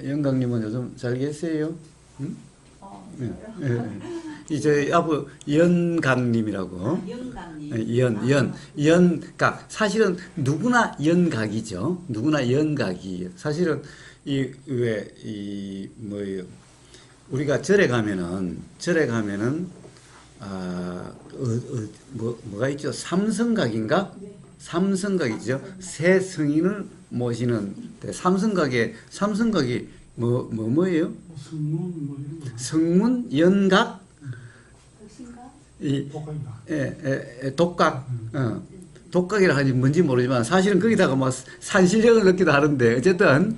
영광님은 요즘 잘 계세요? 응? 예, 저요? 예. 이제 아부 연각님이라고. 영감님. 연각. 사실은 누구나 연각이죠. 누구나 연각이에요. 사실은 이 뭐예요? 우리가 절에 가면은 뭐가 있죠? 삼성각인가? 네. 삼성각이죠. 새 성인을 모시는 삼성각이 뭐예요? 성문 뭐 이런 거. 성문, 연각, 혹신가? 독각인가? 독각, 독각이라 하지 뭔지 모르지만 사실은 거기다가 뭐 산신령을 넣기도 하는데 어쨌든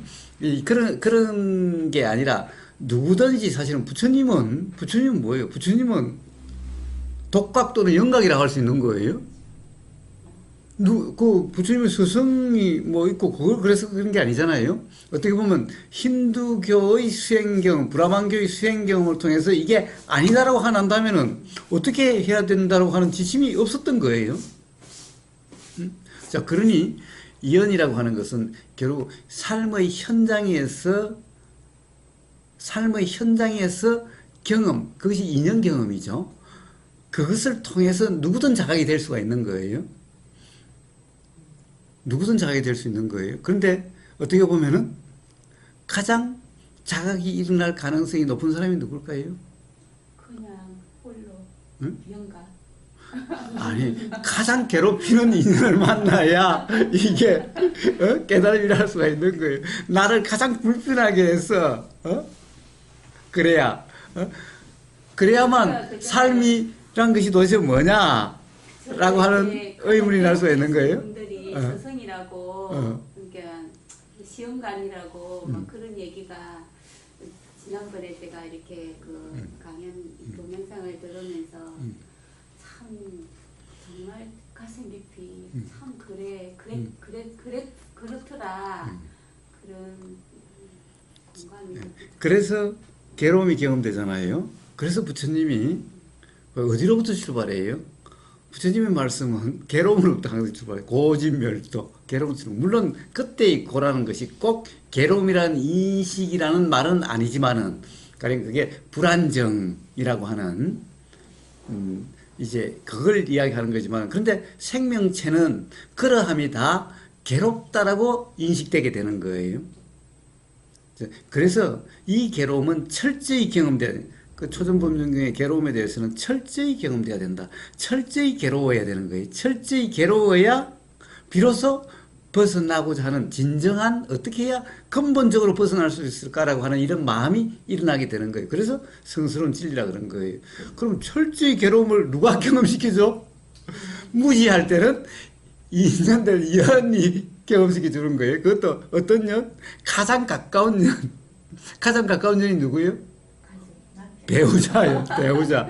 그런 게 아니라 누구든지 사실은 부처님은 뭐예요? 부처님은 독각 또는 연각이라고 할 수 있는 거예요. 그 부처님의 스승이 뭐 있고 그걸 그래서 그런 게 아니잖아요. 어떻게 보면 힌두교의 수행경, 브라만교의 수행경을 통해서 이게 아니다라고 한다면은 어떻게 해야 된다라고 하는 지침이 없었던 거예요. 자, 그러니 이연이라고 하는 것은 결국 삶의 현장에서 경험, 그것이 인연 경험이죠. 그것을 통해서 누구든 자각이 될 수가 있는 거예요. 누구든 자각이 될 수 있는 거예요. 그런데 어떻게 보면은 가장 자각이 일어날 가능성이 높은 사람이 누굴까요? 그냥 홀로. 응? 영감. 아니, 가장 괴롭히는 인연을 만나야 이게 깨달음이라 할 수가 있는 거예요. 나를 가장 불편하게 해서 그래야만 삶이란 것이 도대체 뭐냐라고 하는 의문이 날 수가 있는 거예요. 분들이 스승이라고 그러니까 시험관이라고 막 그런 얘기가 지난번에 제가 이렇게 그 강연 동영상을 들으면서 참 정말 가슴 깊이 참 그렇더라 그런 공감이 그래서 괴로움이 경험되잖아요. 그래서 부처님이 어디로부터 출발해요? 부처님의 말씀은 괴로움으로부터 항상 출발해요. 고진멸도, 괴로움으로. 물론 그때의 고라는 것이 꼭 괴로움이라는 인식이라는 말은 아니지만은, 그러니까 그게 불안정이라고 하는 이제 그걸 이야기하는 거지만, 그런데 생명체는 그러함이 다 괴롭다라고 인식되게 되는 거예요. 그래서 이 괴로움은 철저히 경험돼야 돼요. 그 초전법륜경의 괴로움에 대해서는 철저히 경험돼야 된다. 철저히 괴로워야 되는 거예요. 철저히 괴로워야 비로소 벗어나고자 하는 진정한 어떻게 해야 근본적으로 벗어날 수 있을까라고 하는 이런 마음이 일어나게 되는 거예요. 그래서 성스러운 진리라 그런 거예요. 그럼 철저히 괴로움을 누가 경험시키죠? 무지할 때는 인연들 연이 경험시켜 주는 거예요. 그것도 어떤 연? 가장 가까운 연. 가장 가까운 연이 누구예요? 배우자예요, 배우자.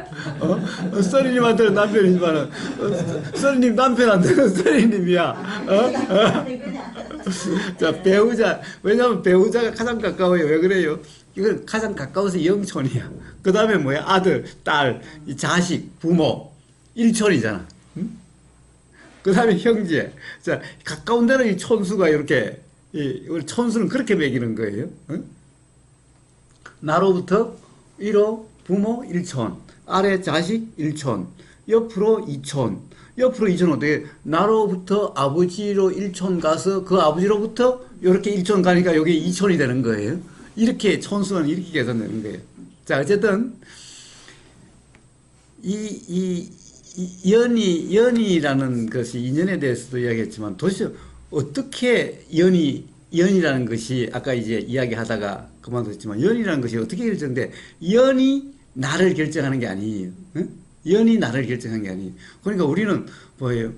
써니님한테는 남편이지만, 써니님 남편한테는 써니님이야. 자, 배우자. 왜냐하면 배우자가 가장 가까워요. 왜 그래요? 이건 가장 가까워서 영촌이야. 그 다음에 뭐야? 아들, 딸, 자식, 부모, 일촌이잖아. 응? 그 다음에 형제. 자, 가까운 데는 이 촌수가 이렇게, 우리 촌수는 그렇게 매기는 거예요. 응? 나로부터 1호 부모 1촌, 아래 자식 1촌, 옆으로 2촌, 옆으로 2촌 어떻게, 나로부터 아버지로 1촌 가서 그 아버지로부터 이렇게 1촌 가니까 여기 2촌이 되는 거예요. 이렇게 촌수는 이렇게 계산되는 거예요. 자, 어쨌든, 연이라는 것이 인연에 대해서도 이야기했지만 도대체 어떻게 연이라는 것이 아까 이제 이야기하다가 그만뒀지만 연이라는 것이 어떻게 결정돼? 연이 나를 결정하는 게 아니에요. 응? 연이 나를 결정하는 게 아니에요. 그러니까 우리는 뭐예요?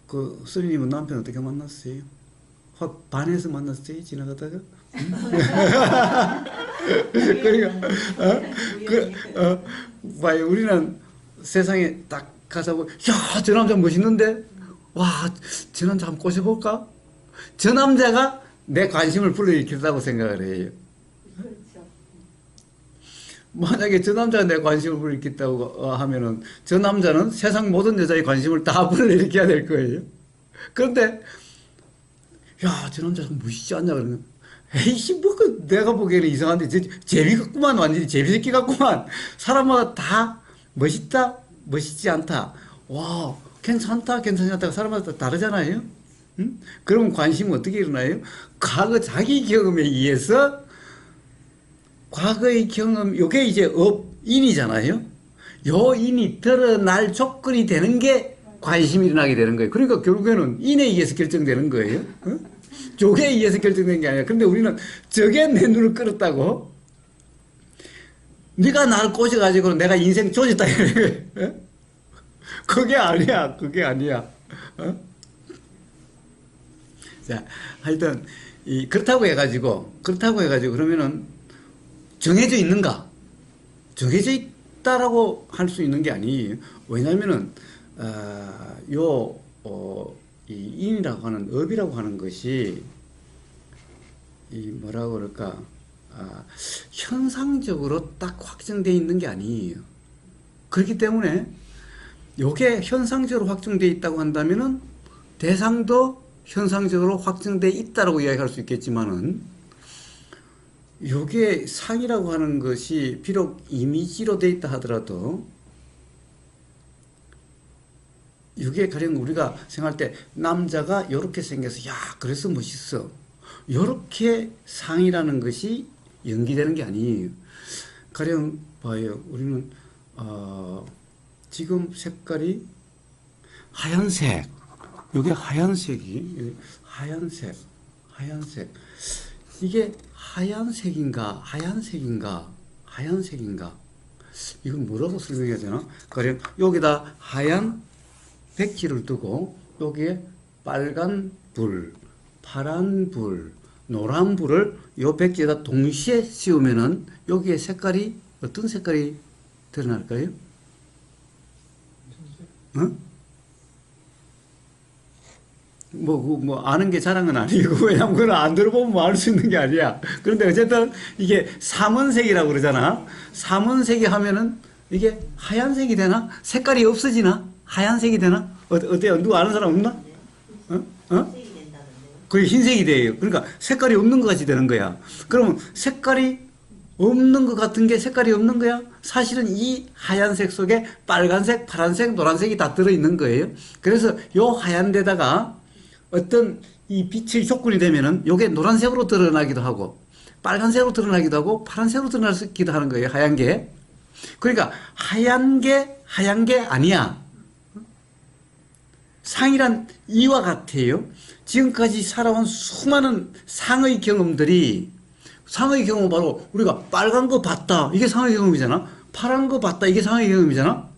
그 스님은 남편 어떻게 만났어요? 확 반해서 만났어요? 지나가다가? 응? 그러니까 봐요. 우리는 세상에 딱 가서 야, 저 남자 멋있는데? 와, 저 남자 한번 꼬셔볼까? 저 남자가 내 관심을 불러일으켰다고 생각을 해요. 그렇죠. 만약에 저 남자가 내 관심을 불러일으켰다고 하면은 저 남자는 세상 모든 여자의 관심을 다 불러일으켜야 될 거예요. 그런데 야, 저 남자 좀 멋있지 않냐 그러면 에이씨, 뭐, 내가 보기에는 이상한데, 제비 같구만, 완전히 제비새끼 같구만. 사람마다 다 멋있다, 멋있지 않다. 와, 괜찮다, 괜찮지 않다. 사람마다 다르잖아요? 응? 그러면 관심은 어떻게 일어나요? 과거 자기 경험에 의해서, 과거의 경험, 요게 이제 인이잖아요? 요 인이 드러날 조건이 되는 게 관심이 일어나게 되는 거예요. 그러니까 결국에는 인에 의해서 결정되는 거예요. 어? 저게 의해서 결정된 게 아니라. 근데 우리는 저게 내 눈을 끌었다고? 네가 나를 꼬셔가지고 내가 인생 조졌다. 어? 그게 아니야. 그게 아니야. 어? 자, 하여튼, 그렇다고 해가지고, 그러면은 정해져 있는가? 정해져 있다라고 할 수 있는 게 아니에요. 왜냐면은, 이 인이라고 하는, 업이라고 하는 것이, 뭐라고 그럴까, 현상적으로 딱 확정되어 있는 게 아니에요. 그렇기 때문에, 요게 현상적으로 확정되어 있다고 한다면은, 대상도 현상적으로 확정되어 있다라고 이야기할 수 있겠지만은, 요게 상이라고 하는 것이 비록 이미지로 되어 있다 하더라도, 이게 가령 우리가 생각할 때 남자가 요렇게 생겨서 야 그래서 멋있어 요렇게 상이라는 것이 연기되는 게 아니에요. 가령 봐요. 우리는 지금 색깔이 하얀색, 요게 하얀색이 하얀색 이게 하얀색인가 이건 뭐라고 설명해야 되나? 가령 여기다 하얀 백지를 두고 여기에 빨간 불, 파란 불, 노란 불을 요 백지에다 동시에 씌우면은 여기에 색깔이 어떤 색깔이 드러날까요? 어? 뭐 아는 게 자랑은 아니고 왜냐면 그건 안 들어보면 알 수 있는 게 아니야. 그런데 어쨌든 이게 삼원색이라고 그러잖아. 삼원색이 하면은 이게 하얀색이 되나? 색깔이 없어지나? 하얀색이 되나? 어때요? 누가 아는 사람 없나? 어? 그게 흰색이 돼요. 그러니까 색깔이 없는 것 같이 되는 거야. 그러면 색깔이 없는 것 같은 게 색깔이 없는 거야? 사실은 이 하얀색 속에 빨간색, 파란색, 노란색이 다 들어있는 거예요. 그래서 요 하얀 데다가 어떤 이 빛의 조건이 되면은 요게 노란색으로 드러나기도 하고, 빨간색으로 드러나기도 하고, 파란색으로 드러나기도 하는 거예요. 하얀 게. 그러니까 하얀 게 아니야. 상이란 이와 같아요. 지금까지 살아온 수많은 상의 경험들이 상의 경험은 바로 우리가 빨간 거 봤다. 이게 상의 경험이잖아. 파란 거 봤다. 이게 상의 경험이잖아.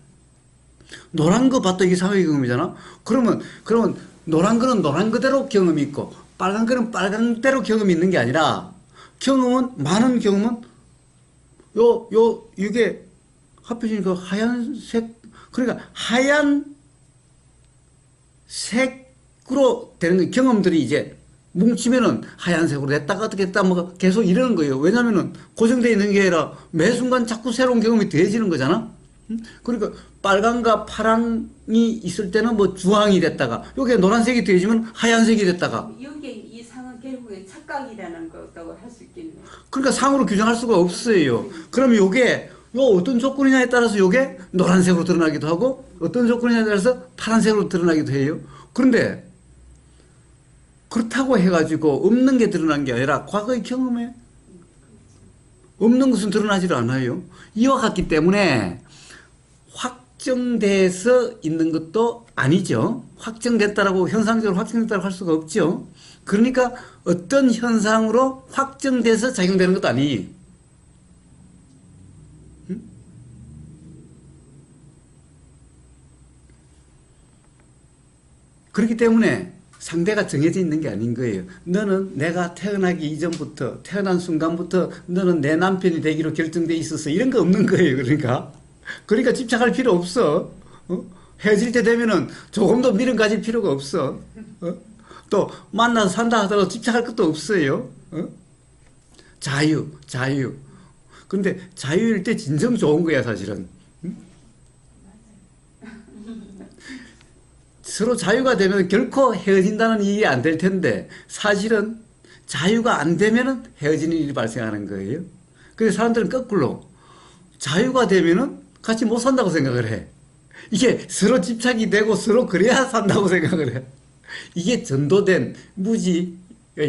노란 거 봤다. 이게 상의 경험이잖아. 그러면 노란 거는 노란 그대로 경험이 있고 빨간 거는 빨간 대로 경험이 있는 게 아니라 많은 경험은 이게 합해지니까 그 하얀색 그러니까 하얀 색으로 되는 거 경험들이 이제 뭉치면은 하얀색으로 됐다가 어떻게 했다 뭐 계속 이러는 거예요. 왜냐면은 고정되어 있는 게 아니라 매 순간 자꾸 새로운 경험이 더해지는 거잖아. 그러니까 빨간과 파란이 있을 때는 뭐 주황이 됐다가 여기에 노란색이 더해지면 하얀색이 됐다가 여기 이 상은 결국에 착각이라는 거라고 할 수 있겠네. 그러니까 상으로 규정할 수가 없어요. 그러면 요게 어떤 조건이냐에 따라서 요게 노란색으로 드러나기도 하고 어떤 조건이냐에 따라서 파란색으로 드러나기도 해요. 그런데 그렇다고 해가지고 없는 게 드러난 게 아니라 과거의 경험에 없는 것은 드러나지를 않아요. 이와 같기 때문에 확정돼서 있는 것도 아니죠. 확정됐다라고 현상적으로 확정됐다고 할 수가 없죠. 그러니까 어떤 현상으로 확정돼서 작용되는 것도 아니에요. 그렇기 때문에 상대가 정해져 있는 게 아닌 거예요. 너는 내가 태어나기 이전부터 태어난 순간부터 너는 내 남편이 되기로 결정돼 있었어. 이런 거 없는 거예요. 그러니까 집착할 필요 없어. 헤어질 때 되면은 조금도 미련 가질 필요가 없어. 또 만나서 산다 하더라도 집착할 것도 없어요. 자유. 근데 자유일 때 진정 좋은 거야 사실은. 서로 자유가 되면 결코 헤어진다는 일이 안 될 텐데 사실은 자유가 안 되면은 헤어지는 일이 발생하는 거예요. 그래서 사람들은 거꾸로 자유가 되면은 같이 못 산다고 생각을 해. 이게 서로 집착이 되고 서로 그래야 산다고 생각을 해. 이게 전도된 무지의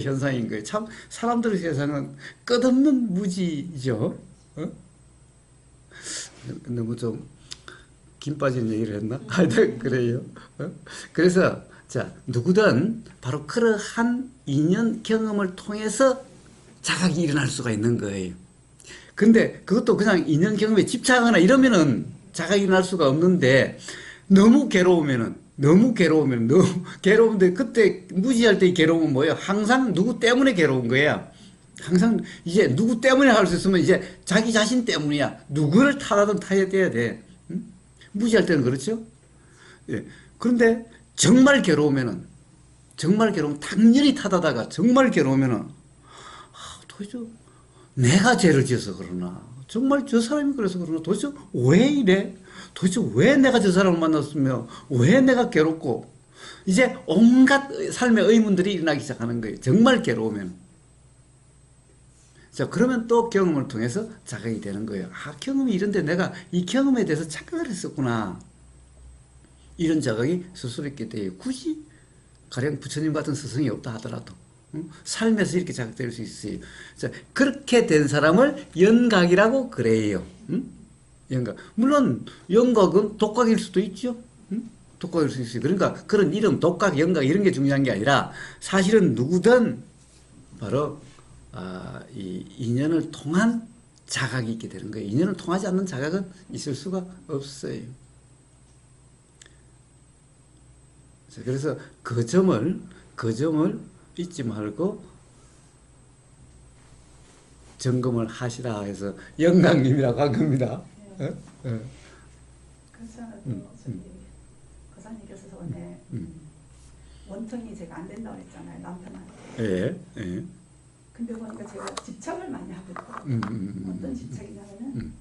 현상인 거예요. 참 사람들의 세상은 끝없는 무지죠. 어? 너무 좀 김 빠진 얘기를 했나? 하여튼 그래요. 어? 그래서 자 누구든 바로 그러한 인연 경험을 통해서 자각이 일어날 수가 있는 거예요. 근데 그것도 그냥 인연 경험에 집착하거나 이러면은 자각이 일어날 수가 없는데 너무 너무 괴로운데 그때 무지할 때의 괴로움은 뭐예요? 항상 누구 때문에 괴로운 거야. 항상 이제 누구 때문에 할 수 있으면 이제 자기 자신 때문이야. 누구를 탓하든 타야 돼. 응? 무지할 때는 그렇죠. 예. 그런데 정말 괴로우면 당연히 탓하다가 정말 괴로우면은 도대체 내가 죄를 지어서 그러나 정말 저 사람이 그래서 그러나 도대체 왜 이래? 도대체 왜 내가 저 사람을 만났으며 왜 내가 괴롭고 이제 온갖 삶의 의문들이 일어나기 시작하는 거예요. 정말 괴로우면. 자, 그러면 또 경험을 통해서 자각이 되는 거예요. 아, 경험이 이런데 내가 이 경험에 대해서 착각을 했었구나. 이런 자각이 스스로 있게 돼요. 굳이 가령 부처님 같은 스승이 없다 하더라도 삶에서 이렇게 자각될 수 있어요. 자, 그렇게 된 사람을 연각이라고 그래요. 연각. 물론 연각은 독각일 수도 있죠. 독각일 수 있어요. 그러니까 그런 이름, 독각, 연각 이런 게 중요한 게 아니라 사실은 누구든 바로 이 인연을 통한 자각이 있게 되는 거예요. 인연을 통하지 않는 자각은 있을 수가 없어요. 자, 그래서 그 점을 잊지 말고 점검을 하시라 해서 영광님이라고 한 겁니다. 네. 어? 그래서 거사님께서 저번에 원통이 제가 안 된다고 했잖아요. 남편한테. 예. 근데 보니까 제가 집착을 많이 하거든요. 어떤 집착이냐면은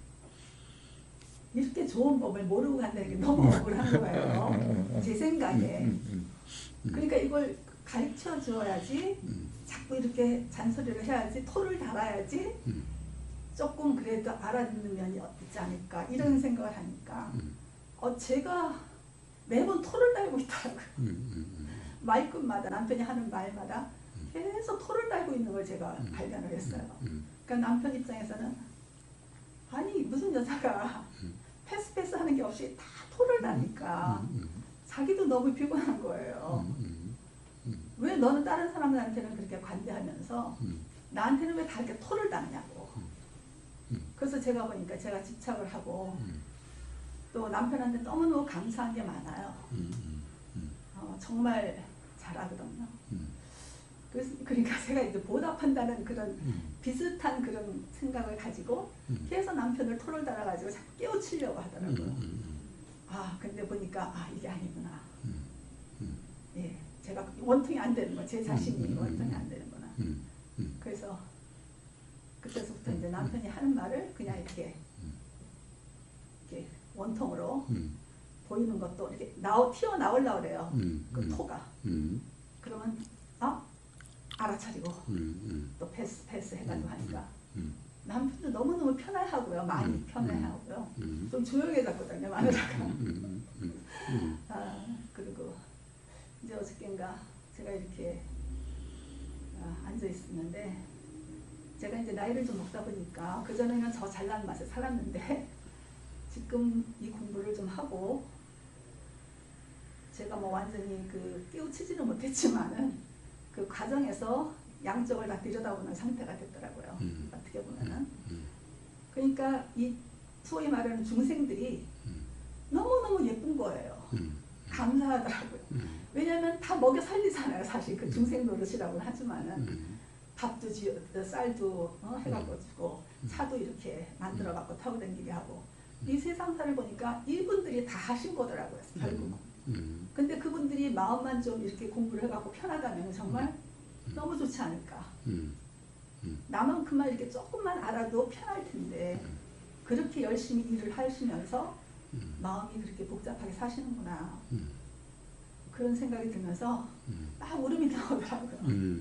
이렇게 좋은 법을 모르고 간다는 게 너무 억울한 거예요. 제 생각에. 그러니까 이걸 가르쳐 줘야지 자꾸 이렇게 잔소리를 해야지 토를 달아야지 조금 그래도 알아듣는 면이 있지 않을까 이런 생각을 하니까 제가 매번 토를 달고 있더라고요. 말끝마다 남편이 하는 말마다 계속 토를 달고 있는 걸 제가 발견을 했어요. 그러니까 남편 입장에서는 아니 무슨 여자가 패스 하는 게 없이 다 토를 다니까 자기도 너무 피곤한 거예요. 왜 너는 다른 사람들한테는 그렇게 관대하면서 나한테는 왜 다 이렇게 토를 다냐고. 그래서 제가 보니까 제가 집착을 하고 또 남편한테 너무너무 감사한 게 많아요. 정말 잘하거든요. 그러니까 제가 이제 보답한다는 그런 비슷한 그런 생각을 가지고 계속 남편을 토를 달아가지고 자꾸 깨우치려고 하더라고요. 근데 보니까 이게 아니구나. 예, 제가 원통이 안 되는 거, 제 자신이 원통이 안 되는구나. 그래서 그때서부터 이제 남편이 하는 말을 그냥 이렇게 원통으로 보이는 것도 이렇게 튀어나오려고 그래요. 그 토가. 그러면 알아차리고 또 패스 해가지고 하니까 남편도 너무너무 편해하고요. 많이 편해하고요. 좀 조용해졌거든요. 마누라가. 그리고 이제 어저께인가 제가 이렇게 앉아 있었는데 제가 이제 나이를 좀 먹다 보니까 그전에는 저 잘난 맛에 살았는데 지금 이 공부를 좀 하고 제가 뭐 완전히 깨우치지는 못했지만은 그 과정에서 양쪽을 다 들여다보는 상태가 됐더라고요. 어떻게 보면은. 그러니까 이 소위 말하는 중생들이 너무너무 예쁜 거예요. 감사하더라고요. 왜냐하면 다 먹여 살리잖아요. 사실 그 중생 노릇이라고 하지만은 밥도 쌀도 해갖고 주고 차도 이렇게 만들어갖고 타고 다니게 하고 이 세상사를 보니까 이분들이 다 하신 거더라고요. 결국. 근데 그분들이 마음만 좀 이렇게 공부를 해갖고 편하다면 정말 너무 좋지 않을까. 나만큼만 이렇게 조금만 알아도 편할 텐데 그렇게 열심히 일을 하시면서 마음이 그렇게 복잡하게 사시는구나. 그런 생각이 들면서 막 울음이 나오더라고요.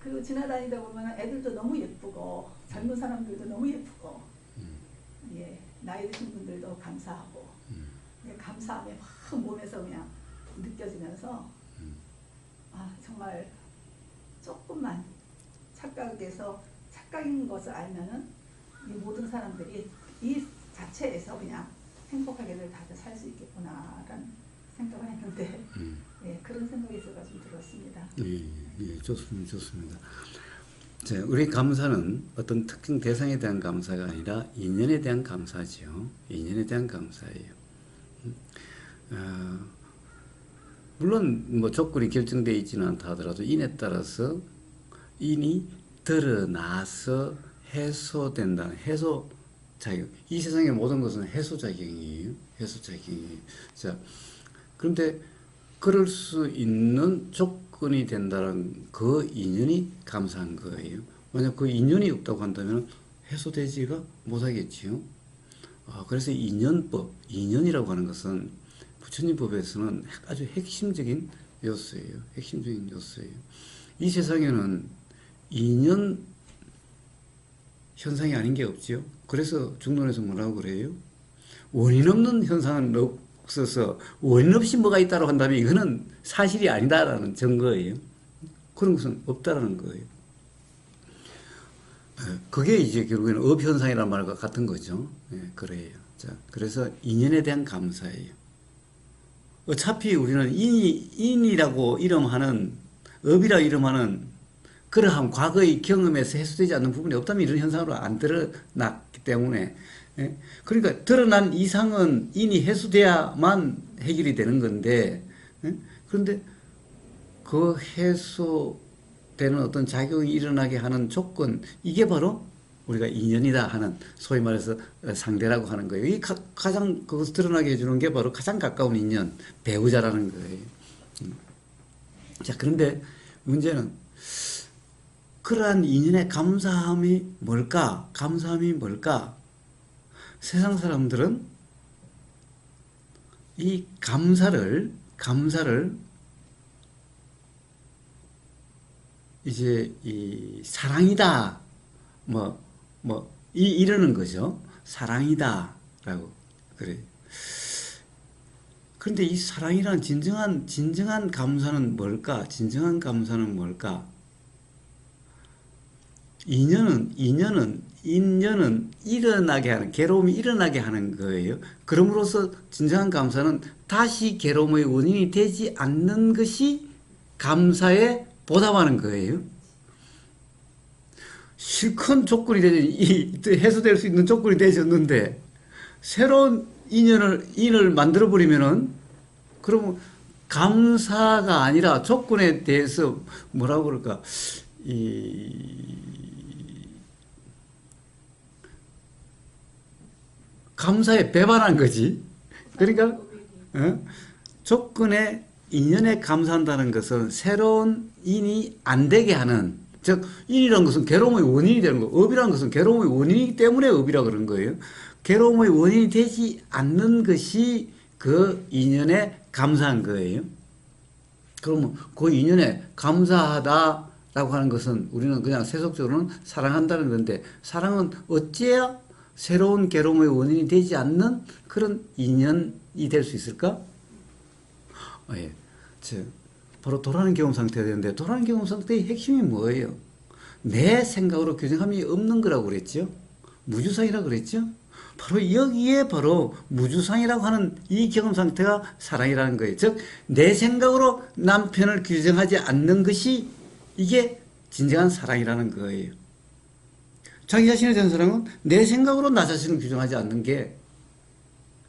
그리고 지나다니다 보면 애들도 너무 예쁘고 젊은 사람들도 너무 예쁘고 예, 나이 드신 분들도 감사하고 예, 감사함이 확 몸에서 그냥 느껴지면서 아 정말 조금만 착각에서 착각인 것을 알면은 이 모든 사람들이 이 자체에서 그냥 행복하게들 다들 살 수 있겠구나라는 생각을 했는데 예, 그런 생각이 있어서 좀 들었습니다. 예, 예, 좋습니다. 좋습니다. 자, 우리 감사는 어떤 특정 대상에 대한 감사가 아니라 인연에 대한 감사죠. 인연에 대한 감사예요. 물론 뭐 조건이 결정되어 있지는 않다 하더라도 인에 따라서 인이 드러나서 해소된다는 해소 작용. 이 세상의 모든 것은 해소 작용이에요. 해소 작용이에요. 자, 그런데 그럴 수 있는 조건이 된다는 그 인연이 감사한 거예요. 만약 그 인연이 없다고 한다면 해소되지가 못하겠지요. 그래서 인연법, 인연이라고 하는 것은 부처님 법에서는 아주 핵심적인 요소예요. 핵심적인 요소예요. 이 세상에는 인연 현상이 아닌 게 없지요. 그래서 중론에서 뭐라고 그래요? 원인 없는 현상은 없어서 원인 없이 뭐가 있다고 한다면 이거는 사실이 아니다라는 증거예요. 그런 것은 없다라는 거예요. 그게 이제 결국에는 업현상이라는 말과 같은 거죠. 그래요. 자, 그래서 인연에 대한 감사예요. 어차피 우리는 인이라고 이름하는, 업이라 이름하는 그러한 과거의 경험에서 해소되지 않는 부분이 없다면 이런 현상으로 안 드러났기 때문에, 그러니까 드러난 이상은 인이 해소돼야만 해결이 되는 건데, 그런데 그 해소되는 어떤 작용이 일어나게 하는 조건, 이게 바로 우리가 인연이다 하는, 소위 말해서 상대라고 하는 거예요. 이 가장 그것을 드러나게 해주는 게 바로 가장 가까운 인연, 배우자라는 거예요. 자, 그런데 문제는 그러한 인연의 감사함이 뭘까? 감사함이 뭘까? 세상 사람들은 이 감사를 이제 이 사랑이다 이러는 거죠. 사랑이다라고 그래. 그런데 이 사랑이란 진정한 감사는 뭘까? 진정한 감사는 뭘까? 인연은 일어나게 하는, 괴로움이 일어나게 하는 거예요. 그럼으로써 진정한 감사는 다시 괴로움의 원인이 되지 않는 것이 감사에 보답하는 거예요. 실컷 조건이 해소될 수 있는 조건이 되셨는데, 새로운 인을 만들어버리면은, 그러면 감사가 아니라 조건에 대해서 뭐라고 그럴까, 감사에 배반한 거지. 그러니까 조건에 인연에 감사한다는 것은 새로운 인이 안 되게 하는, 즉 인이라는 것은 괴로움의 원인이 되는 거, 업이라는 것은 괴로움의 원인이기 때문에 업이라 그런 거예요. 괴로움의 원인이 되지 않는 것이 그 인연에 감사한 거예요. 그러면 그 인연에 감사하다라고 하는 것은 우리는 그냥 세속적으로는 사랑한다는 건데, 사랑은 어찌해야 새로운 괴로움의 원인이 되지 않는 그런 인연이 될 수 있을까? 예. 바로 돌아가는 경험 상태가 되는데, 돌아가는 경험 상태의 핵심이 뭐예요? 내 생각으로 규정함이 없는 거라고 그랬죠? 무주상이라고 그랬죠? 바로 여기에 바로 무주상이라고 하는 이 경험 상태가 사랑이라는 거예요. 즉, 내 생각으로 남편을 규정하지 않는 것이 이게 진정한 사랑이라는 거예요. 자기 자신에 대한 사랑은 내 생각으로 나 자신을 규정하지 않는 게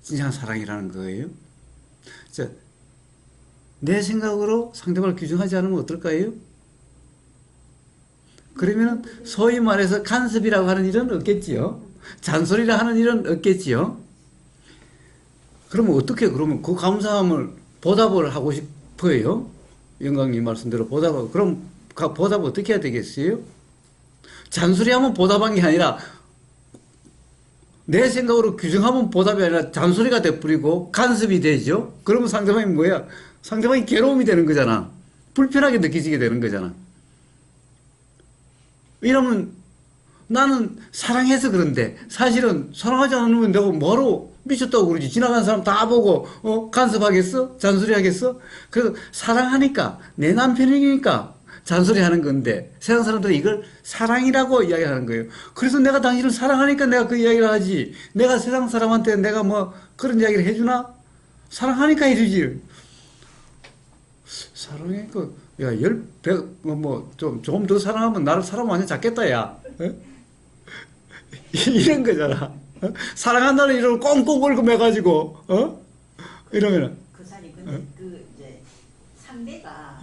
진정한 사랑이라는 거예요. 자, 내 생각으로 상대방을 규정하지 않으면 어떨까요? 그러면 소위 말해서 간섭이라고 하는 일은 없겠지요. 잔소리라 하는 일은 없겠지요. 그러면 어떻게, 그러면 그 감사함을 보답을 하고 싶어요? 영광님 말씀대로 보답하고. 그럼 보답 어떻게 해야 되겠어요? 잔소리하면 보답한 게 아니라 내 생각으로 규정하면 보답이 아니라 잔소리가 돼버리고 간섭이 되죠. 그러면 상대방이 뭐야? 상대방이 괴로움이 되는 거잖아. 불편하게 느끼지게 되는 거잖아. 이러면 나는 사랑해서 그런데 사실은 사랑하지 않으면 내가 뭐로 미쳤다고 그러지. 지나가는 사람 다 보고 간섭하겠어? 잔소리하겠어? 그래서 사랑하니까 내 남편이니까 잔소리하는 건데 세상 사람들은 이걸 사랑이라고 이야기하는 거예요. 그래서 내가 당신을 사랑하니까 내가 그 이야기를 하지. 내가 세상 사람한테 내가 뭐 그런 이야기를 해주나? 사랑하니까 해주지. 사랑하니까 야, 좀 더 사랑하면 나를 사람 완전 잡겠다, 야. 이런 거잖아. 사랑한다는 이름을 꽁꽁 걸고 매가지고, 이러면은. 그 사람이 근데 그 이제 상대가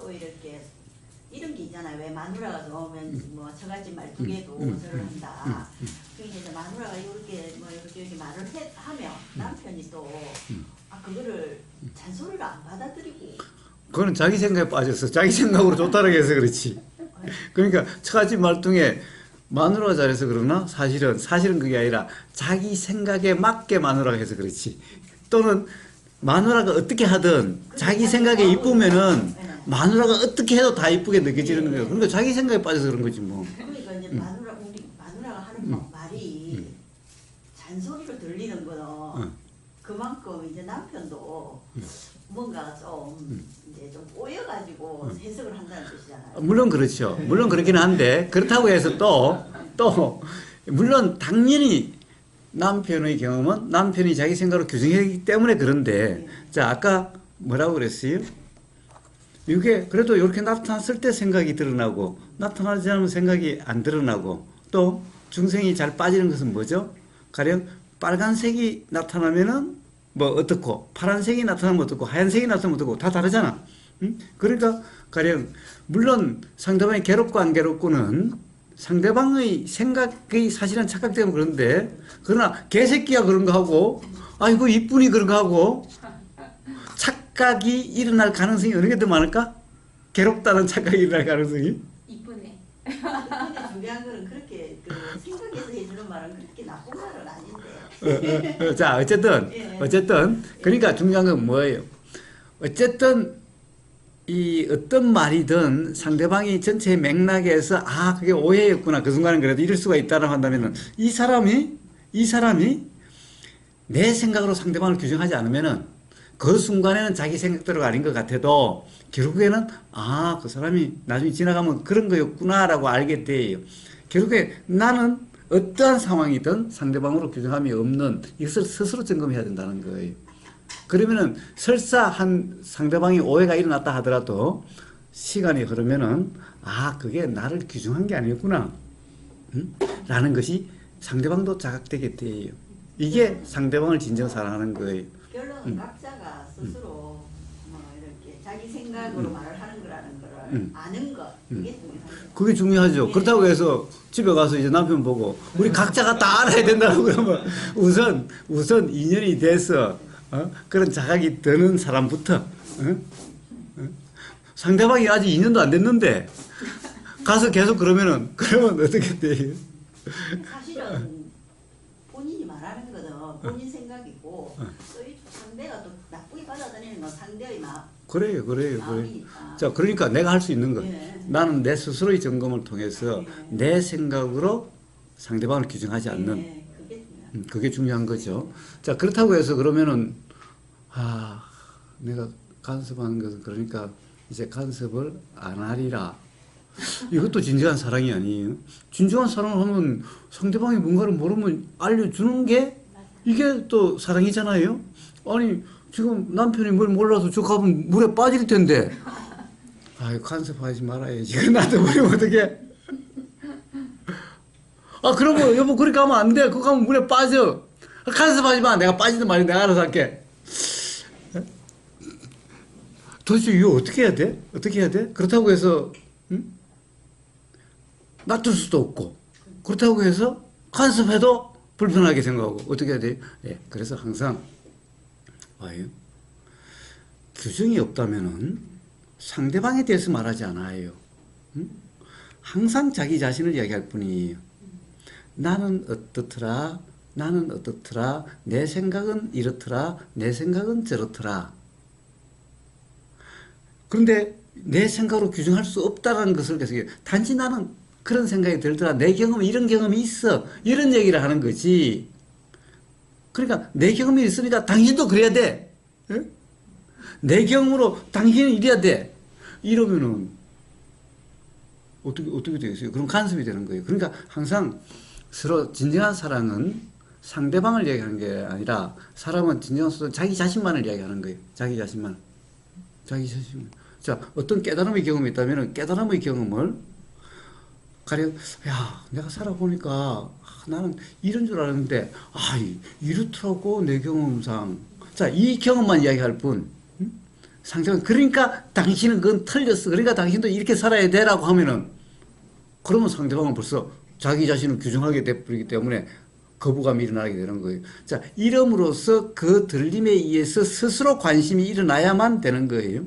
이렇게 이런 게 있잖아요. 왜 마누라가 들어오면 뭐 저같이 말투에도 저를 한다. 그러니까 이제 마누라가 이렇게 말을 하면 남편이 또 그거를 잔소리를 안 받아들이고. 그거는 자기 생각에 빠졌어. 자기 생각으로 좋다라고 해서 그렇지. 그러니까 처갓집 말뚱에 마누라가 잘해서 그러나 사실은 그게 아니라 자기 생각에 맞게 마누라가 해서 그렇지. 또는 마누라가 어떻게 하든 자기 생각에 이쁘면은 마누라가 어떻게 해도 다 이쁘게 느껴지는 거예요. 그러니까 자기 생각에 빠져서 그런 거지 뭐. 그러니까 이제 마누라가 하는 말이 잔소리로 들리는 거는 그만큼 이제 남편도 뭔가 좀 이제 좀 꼬여가지고 해석을 한다는 뜻이잖아요. 물론 그렇죠. 물론 그렇긴 한데 그렇다고 해서 또 물론 당연히 남편의 경험은 남편이 자기 생각으로 규정했기 때문에 그런데 자 아까 뭐라고 그랬어요? 이게 그래도 이렇게 나타났을 때 생각이 드러나고 나타나지 않으면 생각이 안 드러나고 또 중생이 잘 빠지는 것은 뭐죠? 가령 빨간색이 나타나면은 뭐 어떻고 파란색이 나타나면 어떻고 하얀색이 나타나면 어떻고 다 다르잖아. 응? 그러니까 가령 물론 상대방이 괴롭고 안 괴롭고는 상대방의 생각이 사실은 착각되면 그런데 그러나 개새끼야 그런 거 하고 아이고 이쁜이 그런 거 하고 착각이 일어날 가능성이 어느 게 더 많을까? 괴롭다는 착각이 일어날 가능성이? 이쁘네. 근데 중요한 거는 그렇게 생각해서 해주는 말은 그렇게 나쁜 말은 아닌데. 자 어쨌든 그러니까 중요한 건 뭐예요? 어쨌든 이 어떤 말이든 상대방이 전체의 맥락에서 그게 오해였구나 그 순간은 그래도 이럴 수가 있다고 한다면은 이 사람이 내 생각으로 상대방을 규정하지 않으면은 그 순간에는 자기 생각대로가 아닌 것 같아도 결국에는 그 사람이 나중에 지나가면 그런 거였구나라고 알게 돼요. 결국에 나는 어떠한 상황이든 상대방으로 규정함이 없는 이것을 스스로 점검해야 된다는 거예요. 그러면은 설사 한 상대방이 오해가 일어났다 하더라도 시간이 흐르면은 그게 나를 규정한 게 아니었구나 라는 것이 상대방도 자각되게 돼요. 이게 상대방을 진정 사랑하는 거예요. 결론은 각자가 스스로 뭐 이렇게 자기 생각으로 말을 하는 거라는 거를 아는 것 그게 중요하죠. 그게 중요하죠. 그렇다고 해서 집에 가서 이제 남편 보고 우리 각자가 다 알아야 된다고 그러면 우선 인연이 돼서 그런 자각이 드는 사람부터 상대방이 아직 2년도 안 됐는데 가서 계속 그러면 어떻게 돼요? 사실은 본인이 말하는 거는 본인 생각이고 또 이 상대가 또 나쁘게 받아들이는 건 상대의 그래요. 마음이니까. 자, 그러니까 내가 할 수 있는 거. 예. 나는 내 스스로의 점검을 통해서 내 생각으로 상대방을 규정하지 않는 그게 중요해요. 그게 중요한 거죠. 자, 그렇다고 해서 그러면은 내가 간섭하는 것은 그러니까 이제 간섭을 안 하리라. 이것도 진정한 사랑이 아니에요. 진정한 사랑을 하면 상대방이 뭔가를 모르면 알려주는 게 이게 또 사랑이잖아요. 아니 지금 남편이 뭘 몰라서 저 가면 물에 빠질 텐데 간섭하지 말아야지. 나도 모르면 어떡해. 그러면 여보 그렇게 하면 안 돼. 그거 가면 물에 빠져. 간섭하지 마. 내가 빠지든 말이든 내가 알아서 할게. 도대체 이거 어떻게 해야 돼? 어떻게 해야 돼? 그렇다고 해서 놔둘 수도 없고 그렇다고 해서 간섭해도 불편하게 생각하고 어떻게 해야 돼요? 그래서 항상 규정이 없다면은 상대방에 대해서 말하지 않아요. 항상 자기 자신을 이야기할 뿐이에요. 나는 어떻더라, 내 생각은 이렇더라, 내 생각은 저렇더라. 그런데 내 생각으로 규정할 수 없다는 것을 계속 단지 나는 그런 생각이 들더라. 내 경험에 이런 경험이 있어. 이런 얘기를 하는 거지. 그러니까 내 경험이 있으니까 당신도 그래야 돼. 예? 내 경험으로 당신은 이래야 돼. 이러면은 어떻게 되겠어요? 그럼 간섭이 되는 거예요. 그러니까 항상 서로 진정한 사랑은 상대방을 이야기하는 게 아니라 사람은 진정한 사랑은 자기 자신만을 이야기하는 거예요. 자기 자신만. 자기 자신만. 자, 어떤 깨달음의 경험이 있다면 깨달음의 경험을 가령 야 내가 살아보니까 나는 이런 줄 알았는데 이렇더라고 내 경험상. 자, 이 경험만 이야기할 뿐 상대방 그러니까 당신은 그건 틀렸어. 그러니까 당신도 이렇게 살아야 돼라고 하면은 그러면 상대방은 벌써 자기 자신을 규정하게 돼버리기 때문에 거부감이 일어나게 되는 거예요. 자, 이름으로써 그 들림에 의해서 스스로 관심이 일어나야만 되는 거예요.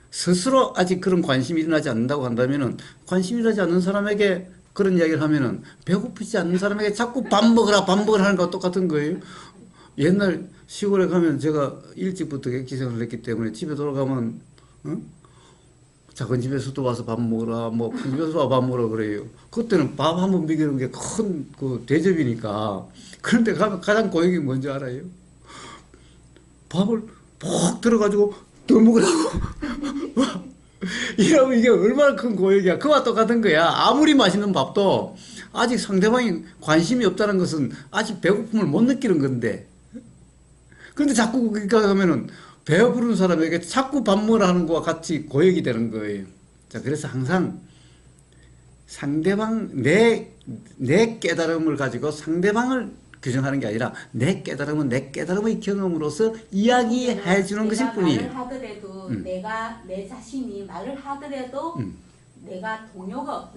스스로 아직 그런 관심이 일어나지 않는다고 한다면은 관심이 일어나지 않는 사람에게 그런 이야기를 하면은 배고프지 않는 사람에게 자꾸 밥 먹으라 하는 거와 똑같은 거예요. 옛날 시골에 가면 제가 일찍부터 객기생활을 했기 때문에 집에 돌아가면 작은 집에서도 와서 밥 먹으라 큰 집에서 와서 밥 먹으라 그래요. 그때는 밥 한 번 먹이는 게 큰 그 대접이니까. 그런데 가면 가장 고역이 뭔지 알아요? 밥을 푹 들어가지고 더 먹으라고. 이러면 이게 얼마나 큰 고역이야. 그와 똑같은 거야. 아무리 맛있는 밥도 아직 상대방이 관심이 없다는 것은 아직 배고픔을 못 느끼는 건데. 근데 자꾸 거기 가면은 배부른 사람에게 자꾸 밥 먹으라 하는 거와 같이 고역이 되는 거예요. 자, 그래서 항상 상대방, 내 깨달음을 가지고 상대방을 규정하는 게 아니라 내 깨달음은 내 깨달음의 경험으로서 이야기해 주는 것일 뿐이에요. 말을 하더라도 내가 내 자신이 말을 하더라도 내가 동요가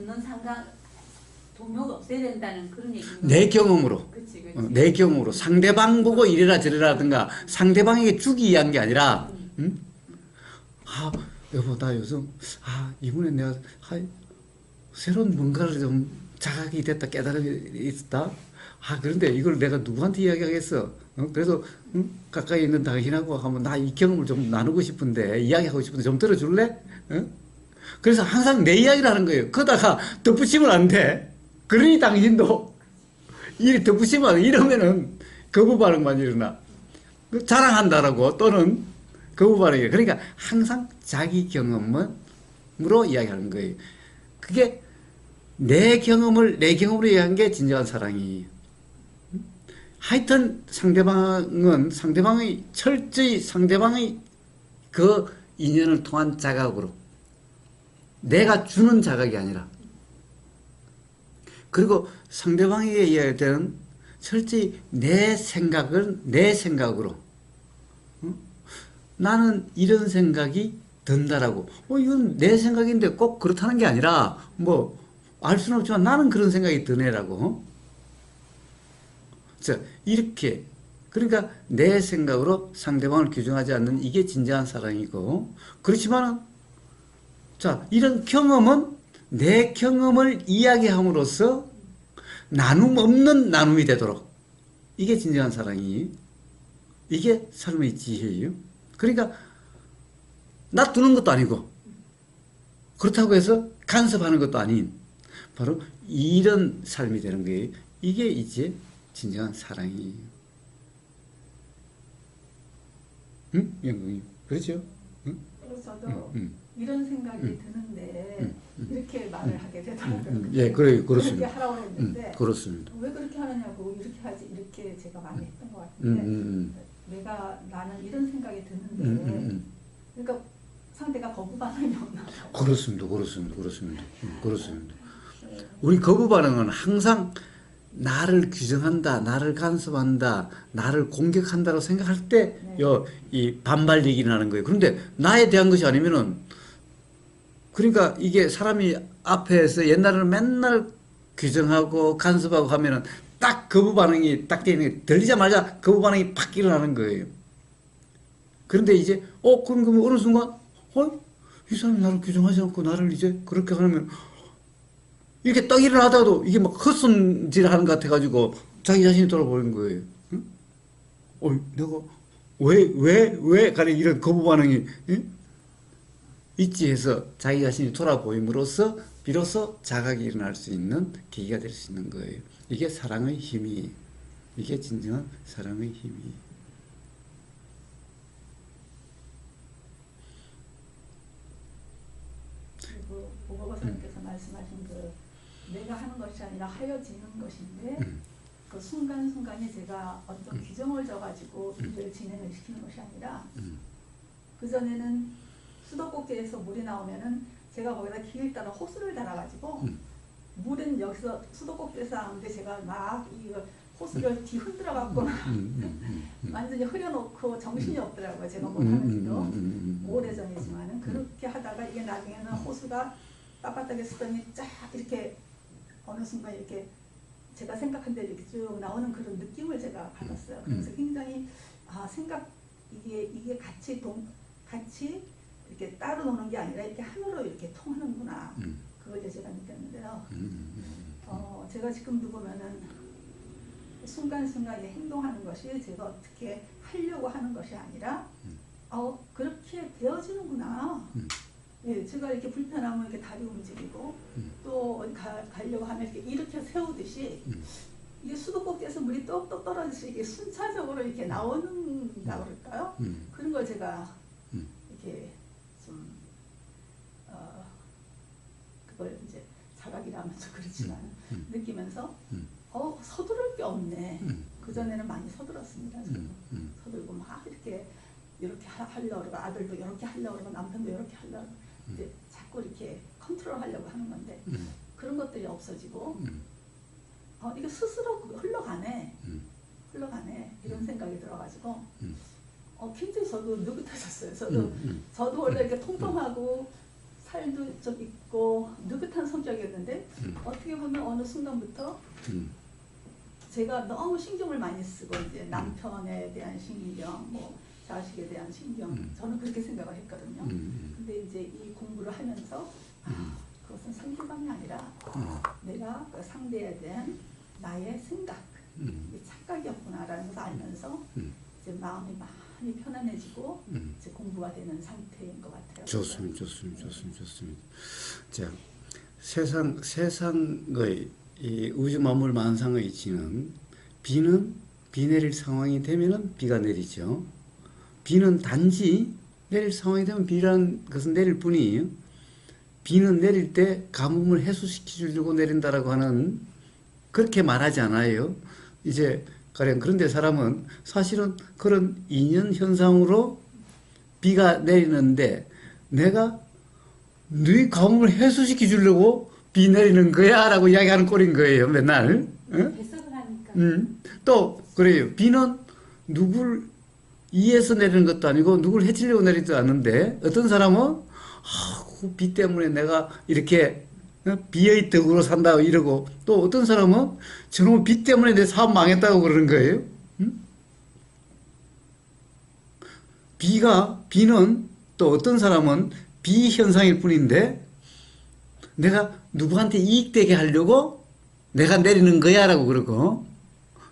없어야 된다는 그런 얘기입니다. 내 경험으로. 그치. 내 경험으로 상대방 보고 이래라 저래라든가 상대방에게 주기 위한 게 아니라 여보 나 요즘 이번에 내가 새로운 뭔가를 좀 자각이 됐다 깨달음이 있었다. 그런데 이걸 내가 누구한테 이야기하겠어. 그래서 가까이 있는 당신하고 하면 나 이 경험을 좀 나누고 싶은데 이야기하고 싶은데 좀 들어줄래? 그래서 항상 내 이야기를 하는 거예요. 그러다가 덧붙이면 안 돼. 그러니 당신도 이 덧붙이면 안 돼. 이러면은 거부 반응만 일어나. 자랑한다라고 또는 거부 반응이에요. 그러니까 항상 자기 경험으로 이야기하는 거예요. 그게 내 경험으로 이야기한 게 진정한 사랑이에요. 하여튼 상대방의 철저히 상대방의 그 인연을 통한 자각으로 내가 주는 자각이 아니라 그리고 상대방에게 이야기할 때는 철저히 내 생각을 내 생각으로 나는 이런 생각이 든다라고 이건 내 생각인데 꼭 그렇다는 게 아니라 알 수는 없지만 나는 그런 생각이 드네라고. 자, 이렇게 그러니까 내 생각으로 상대방을 규정하지 않는 이게 진정한 사랑이고 그렇지만은 자, 이런 경험은 내 경험을 이야기함으로써 나눔 없는 나눔이 되도록 이게 진정한 사랑이 이게 삶의 지혜예요. 그러니까 놔두는 것도 아니고 그렇다고 해서 간섭하는 것도 아닌 바로 이런 삶이 되는 거예요. 이게 이제 진정한 사랑이에요. 응? 영국님. 그렇죠? 응? 그래서 저도 이런 생각이 드는데 이렇게 말을 하게 되더라고요. 예, 그렇습니다. 그렇게 하라고 했는데 그렇습니다. 왜 그렇게 하느냐고 이렇게 하지 이렇게 제가 많이 했던 것 같은데 나는 이런 생각이 드는데 그러니까 상대가 거부 반응이 없나 그렇습니다. 우리 거부 반응은 항상 나를 규정한다, 나를 간섭한다, 나를 공격한다고 생각할 때 이 반발력이 나는 거예요. 그런데 나에 대한 것이 아니면은 그러니까 이게 사람이 앞에서 옛날에는 맨날 규정하고 간섭하고 하면은 딱 거부 반응이 딱 되는 게 들리자마자 거부 반응이 팍 일어나는 거예요. 그런데 이제 그럼 어느 순간 이 사람이 나를 규정하지 않고 나를 이제 그렇게 하면 이렇게 딱 일어나다가도 이게 막 헛손질 하는 것 같아가지고 자기 자신이 돌아보는 거예요. 내가 왜 가령 이런 거부 반응이 있지 해서 자기 자신이 돌아보임으로써 비로소 자각이 일어날 수 있는 계기가 될 수 있는 거예요. 이게 사랑의 힘이, 이게 진정한 사랑의 힘이. 그리고 보고서님께서 말씀하신 그 내가 하는 것이 아니라 하여지는 것인데 그 순간순간이 제가 어떤 규정을 져가지고 일을 진행을 시키는 것이 아니라 그전에는 수도꼭지에서 물이 나오면은 제가 거기다 길 따라 호스를 달아가지고 물은 여기서 수도꼭지에서 나오는데 제가 막 이 호스를 뒤흔들어 갖고 완전히 흐려놓고 정신이 없더라고요. 제가 못하는 지도 오래전이지만은 그렇게 하다가 이게 나중에는 호스가 빳빳하게 쓰더니 쫙 이렇게 어느 순간 이렇게 제가 생각한 대로 이렇게 쭉 나오는 그런 느낌을 제가 받았어요. 그래서 굉장히 생각 이게 같이 이렇게 따로 노는 게 아니라 이렇게 하나로 이렇게 통하는구나. 그걸 이제 제가 느꼈는데요. 제가 지금도 보면은 순간순간에 행동하는 것이 제가 어떻게 하려고 하는 것이 아니라 그렇게 되어지는구나. 예, 제가 이렇게 불편하면 이렇게 다리 움직이고 또 어디 가려고 하면 이렇게 세우듯이 이게 수도꼭지에서 물이 똑똑 떨어지듯이 이게 순차적으로 이렇게 나오는가 그럴까요? 그런 걸 제가 이렇게 좀 그걸 이제 자각이라면서 그렇지만 느끼면서 서두를 게 없네. 그전에는 많이 서둘렀습니다. 저도. 서둘고 막 이렇게 하려고 그러고 아들도 이렇게 하려고 그러고 남편도 이렇게 하려고 이제 자꾸 이렇게 컨트롤 하려고 하는 건데 그런 것들이 없어지고 이게 스스로 흘러가네 이런 생각이 들어가지고 굉장히 저도 느긋해졌어요. 저도 원래 이렇게 통통하고 살도 좀 있고 느긋한 성격이었는데 어떻게 보면 어느 순간부터 제가 너무 신경을 많이 쓰고 이제 남편에 대한 신경, 뭐 자식에 대한 신경, 저는 그렇게 생각을 했거든요. 근데 이제 이 공부를 하면서 그것은 상대방이 아니라 내가 그 상대에 대한 나의 생각, 이게 착각이었구나라는 것을 알면서 이제 마음이 많이 편안해지고 이제 공부가 되는 상태인 것 같아요. 좋습니다. 자, 세상의 이 우주 만물 만상의 이치는 비는 비 내릴 상황이 되면은 비가 내리죠. 비는 단지 내릴 상황이 되면 비라는 것은 내릴 뿐이에요. 비는 내릴 때 가뭄을 해소시켜 주려고 내린다라고 하는 그렇게 말하지 않아요. 이제 가령 그런데 사람은 사실은 그런 인연 현상으로 비가 내리는데 내가 네 가뭄을 해소시켜 주려고 비 내리는 거야 라고 이야기하는 꼴인 거예요. 맨날. 해석을 하니까. 또 그래요. 비는 누굴 이해해서 내리는 것도 아니고 누굴 해치려고 내리지도 않는데 어떤 사람은 비 때문에 내가 이렇게 비의 덕으로 산다 이러고 또 어떤 사람은 저놈 비 때문에 내 사업 망했다고 그러는 거예요. 비는 또 어떤 사람은 비 현상일 뿐인데 내가 누구한테 이익되게 하려고 내가 내리는 거야 라고 그러고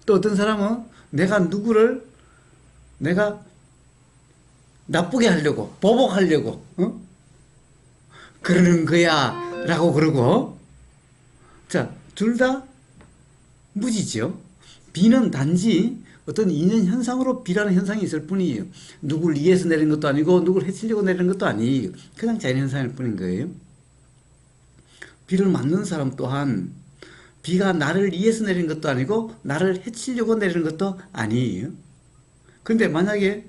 또 어떤 사람은 내가 누구를 내가 나쁘게 하려고 보복하려고 그러는 거야 라고 그러고 자, 둘 다 무지죠. 비는 단지 어떤 인연 현상으로 비라는 현상이 있을 뿐이에요. 누굴 위해서 내리는 것도 아니고 누굴 해치려고 내리는 것도 아니에요. 그냥 자연 현상일 뿐인 거예요. 비를 맞는 사람 또한 비가 나를 위해서 내리는 것도 아니고 나를 해치려고 내리는 것도 아니에요. 그런데 만약에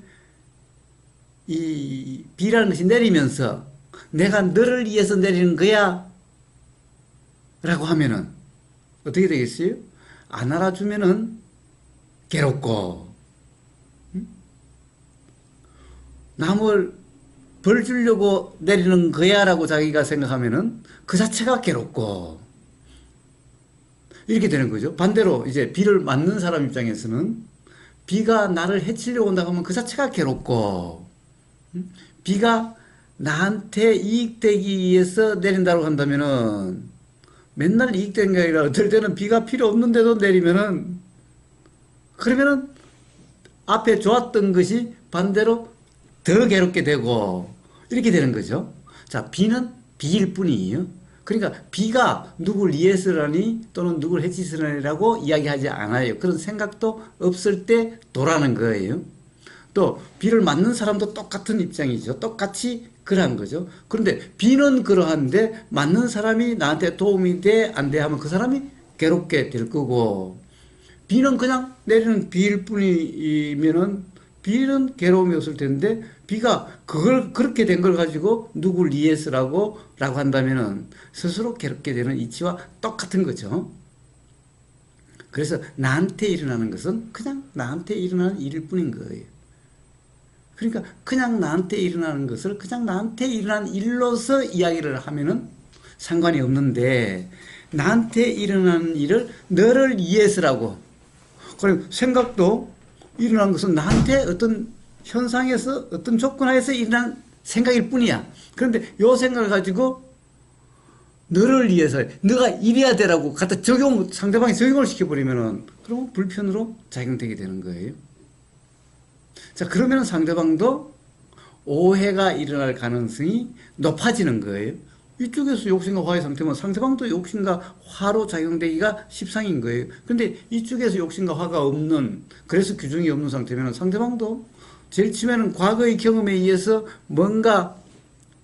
이 비라는 것이 내리면서 내가 너를 위해서 내리는 거야 라고 하면은 어떻게 되겠어요? 안 알아주면은 괴롭고 남을 벌 주려고 내리는 거야 라고 자기가 생각하면은 그 자체가 괴롭고 이렇게 되는 거죠. 반대로 이제 비를 맞는 사람 입장에서는 비가 나를 해치려고 온다고 하면 그 자체가 괴롭고 비가 나한테 이익되기 위해서 내린다고 한다면은 맨날 이익되는 게 아니라 어떨 때는 비가 필요 없는데도 내리면은 그러면은 앞에 좋았던 것이 반대로 더 괴롭게 되고 이렇게 되는 거죠. 자, B는 B일 뿐이에요. 그러니까 B가 누굴 이해스러니 또는 누굴 해치스러니라고 이야기하지 않아요. 그런 생각도 없을 때 도라는 거예요. 또 B를 맞는 사람도 똑같은 입장이죠. 똑같이 그러한 거죠. 그런데 B는 그러한데 맞는 사람이 나한테 도움이 돼, 안 돼 하면 그 사람이 괴롭게 될 거고, B는 그냥 내리는 B일 뿐이면은 B는 괴로움이 없을 텐데 B가 그걸 그렇게 된 걸 가지고 누굴 이해스라고 라고 한다면은 스스로 괴롭게 되는 이치와 똑같은 거죠. 그래서 나한테 일어나는 것은 그냥 나한테 일어나는 일일 뿐인 거예요. 그러니까 그냥 나한테 일어나는 것을 그냥 나한테 일어난 일로서 이야기를 하면은 상관이 없는데, 나한테 일어나는 일을 너를 위해서라고, 그리고 생각도 일어난 것은 나한테 어떤 현상에서 어떤 조건 하에서 일어난 생각일 뿐이야. 그런데 요 생각을 가지고 너를 위해서 너가 이래야 되라고 갖다 상대방이 적용을 시켜버리면은 그러면 불편으로 작용되게 되는 거예요. 자, 그러면 상대방도 오해가 일어날 가능성이 높아지는 거예요. 이쪽에서 욕심과 화의 상태면 상대방도 욕심과 화로 작용되기가 십상인 거예요. 근데 이쪽에서 욕심과 화가 없는, 그래서 규정이 없는 상태면 상대방도 제일 처음에는 과거의 경험에 의해서 뭔가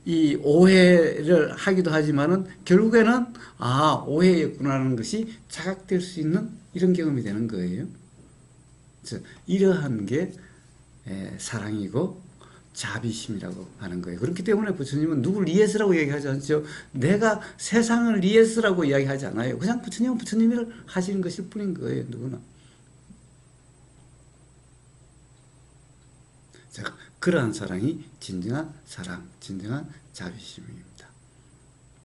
이 오해를 하기도 하지만은 결국에는 아, 오해였구나라는 것이 자각될 수 있는 이런 경험이 되는 거예요. 그래서 이러한 게 사랑이고 자비심이라고 하는 거예요. 그렇기 때문에 부처님은 누굴 리에스라고 얘기하지 않죠. 내가 세상을 리에스라고 이야기하지 않아요. 그냥 부처님은 부처님을 하시는 것일 뿐인 거예요. 누구나. 자, 그러한 사랑이 진정한 사랑, 진정한 자비심입니다.